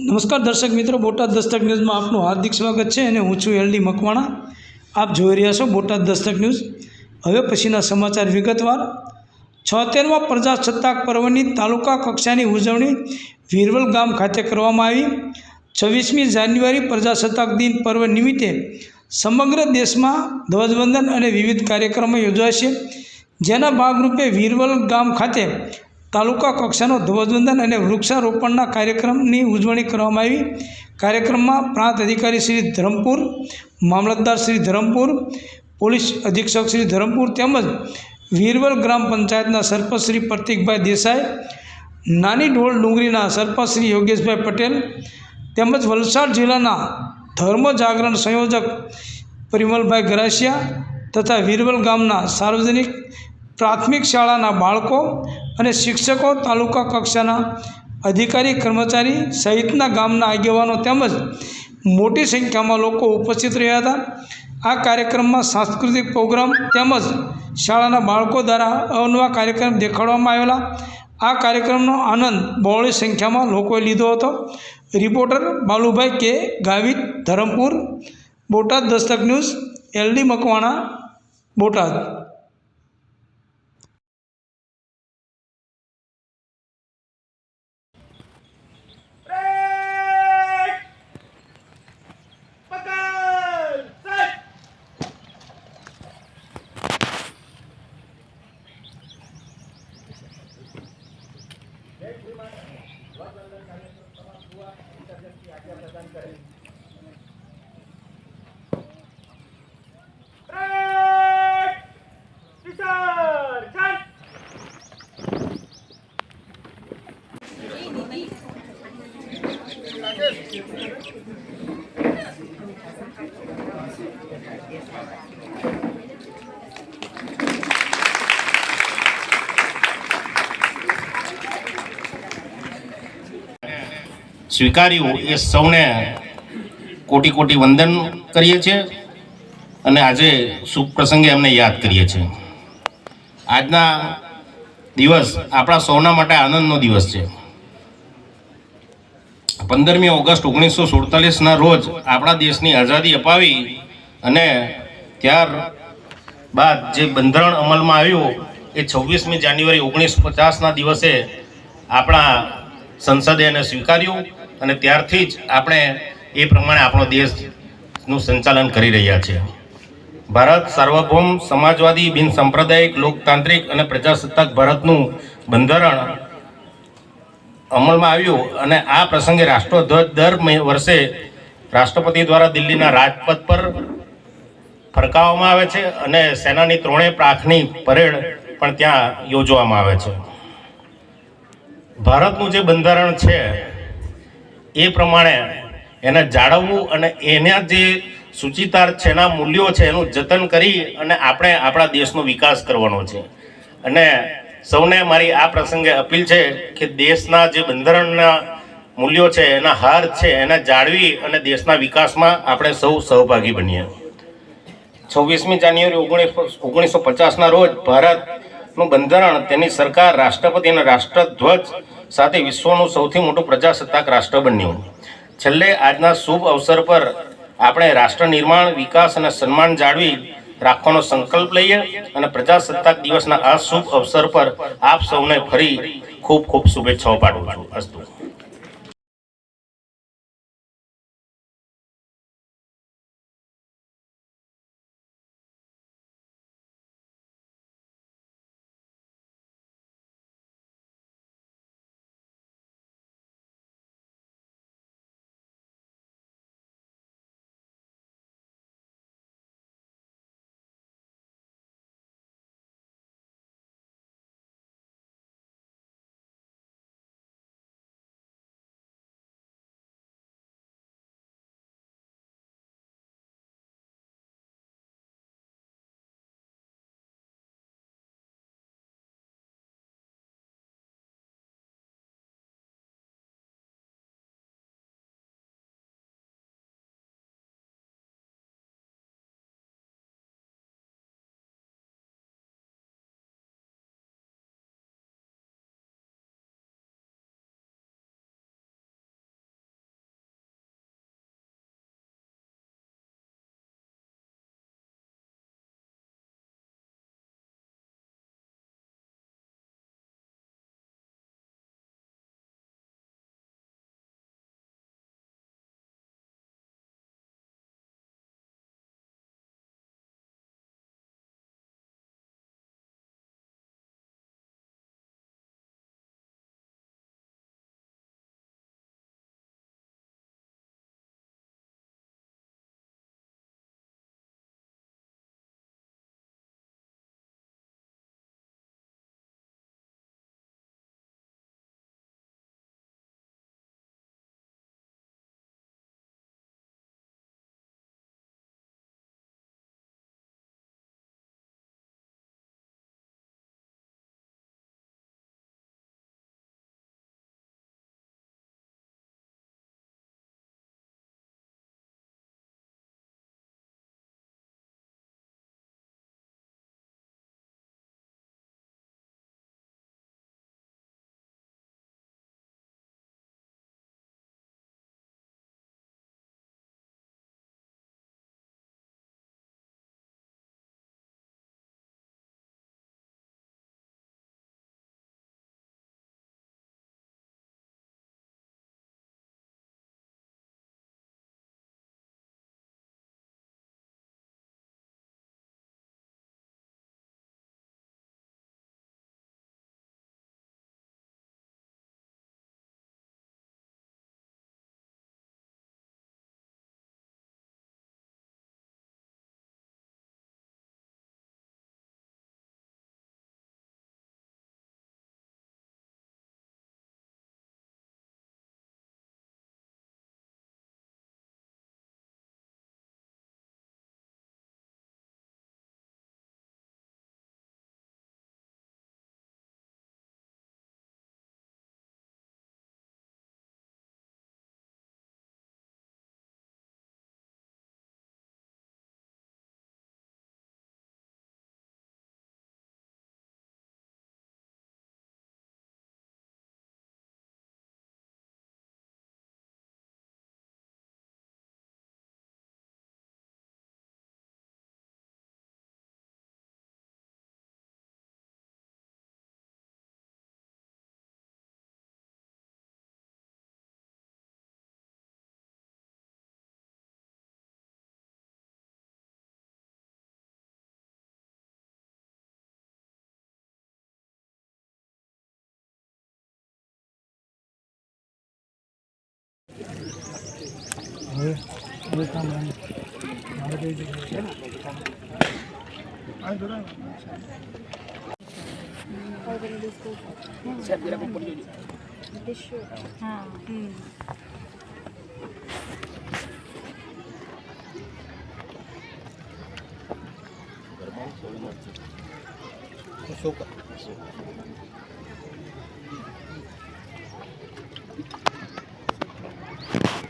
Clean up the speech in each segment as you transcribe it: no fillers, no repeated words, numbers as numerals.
નમસ્કાર દર્શક મિત્રો, બોટાદ દસ્તક ન્યૂઝમાં આપનું હાર્દિક સ્વાગત છે અને હું છું એલડી મકવાણા। આપ જોઈ રહ્યા છો બોટાદ દસ્તક ન્યૂઝ। હવે પછીના સમાચાર વિગતવાર। 76મા પ્રજાસત્તાક પર્વની તાલુકા કક્ષાની ઉજવણી વીરવલ ગામ ખાતે કરવામાં આવી। 26મી જાન્યુઆરી પ્રજાસત્તાક દિન પર્વ નિમિત્તે સમગ્ર દેશમાં ધ્વજવંદન અને વિવિધ કાર્યક્રમો યોજાશે, જેના ભાગરૂપે વીરવલ ગામ ખાતે તાલુકા કક્ષાનો ધ્વજવંદન અને વૃક્ષારોપણના કાર્યક્રમની ઉજવણી કરવામાં આવી। કાર્યક્રમમાં પ્રાંત અધિકારી શ્રી ધરમપુર, મામલતદાર શ્રી ધરમપુર, પોલીસ અધિક્ષક શ્રી ધરમપુર તેમજ વીરવલ ગ્રામ પંચાયતના સરપંચ શ્રી પ્રતિકભાઈ દેસાઈ, નાની ઢોળ ડુંગરીના સરપંચ શ્રી યોગેશભાઈ પટેલ તેમજ વલસાડ જિલ્લાના ધર્મ જાગરણ સંયોજક પરિમલભાઈ ગરાસિયા તથા વીરવલ ગામના સાર્વજનિક પ્રાથમિક શાળાના બાળકો અને શિક્ષકો, તાલુકા કક્ષાના અધિકારી કર્મચારી સહિતના ગામના આગેવાનો તેમજ મોટી સંખ્યામાં લોકો ઉપસ્થિત રહ્યા હતા। આ કાર્યક્રમમાં સાંસ્કૃતિક પ્રોગ્રામ તેમજ શાળાના બાળકો દ્વારા અવનવા કાર્યક્રમ દેખાડવામાં આવેલા। આ કાર્યક્રમનો આનંદ બહોળી સંખ્યામાં લોકોએ લીધો હતો। રિપોર્ટર બાલુભાઈ કે ગાવિત, ધરમપુર, બોટાદ દસ્તક ન્યૂઝ, એલડી મકવાણા, બોટાદ। સ્વીકાર્યું એ સૌને કોટી કોટી વંદન કરીએ છીએ અને આજે શુભ પ્રસંગે એમને યાદ કરીએ છીએ। આજના દિવસ આપણા સૌના માટે આનંદનો દિવસ છે। 15મી ઓગસ્ટ 1947ના રોજ આપણા દેશની આઝાદી અપાવી અને ત્યાર બાદ જે બંધારણ અમલમાં આવ્યું એ 26મી જાન્યુઆરી 1950ના દિવસે આપણા સંસદે એને સ્વીકાર્યું અને ત્યારથી જ આપણે એ પ્રમાણે આપણો દેશનું સંચાલન કરી રહ્યા છીએ। ભારત સાર્વભૌમ, સમાજવાદી, બિન સાંપ્રદાયિક, લોકતાંત્રિક અને પ્રજાસત્તાક ભારતનું બંધારણ અમલમાં આવ્યું અને આ પ્રસંગે રાષ્ટ્રધ્વજ દર વર્ષે રાષ્ટ્રપતિ દ્વારા દિલ્હીના રાજપથ પર ફરકાવવામાં આવે છે અને સેનાની ત્રણેય પાંખની પરેડ પણ ત્યાં યોજવામાં આવે છે। ભારતનું જે બંધારણ છે એ પ્રમાણે એને જાળવવું અને એના જે સૂચિતાર્થ છે, એના મૂલ્યો છે, એનું જતન કરી અને આપણે આપણા દેશનો વિકાસ કરવાનો છે। અને સૌને મારી આ પ્રસંગે અપીલ છે કે દેશના જે બંધારણના મૂલ્યો છે, એના હાર છે, એને જાળવી અને દેશના વિકાસમાં આપણે સૌ સહભાગી બનીએ। 26મી જાન્યુઆરી 1950ના રોજ ભારતનું બંધારણ, તેની સરકાર, રાષ્ટ્રપતિ અને રાષ્ટ્રધ્વજ સાથે વિશ્વનું સૌથી મોટું પ્રજાસત્તાક રાષ્ટ્ર બન્યું। છેલ્લે આજના શુભ અવસર પર આપણે રાષ્ટ્ર નિર્માણ, વિકાસ અને સન્માન જાળવી રાખવાનો સંકલ્પ લઈએ અને પ્રજાસત્તાક દિવસના આ શુભ અવસર પર આપ સૌને ફરી ખૂબ ખૂબ શુભેચ્છાઓ પાઠવું છું। અસ્તુ।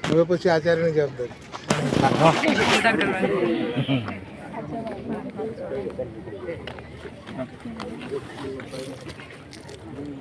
હવે પછી આચાર્યની જવાબદારી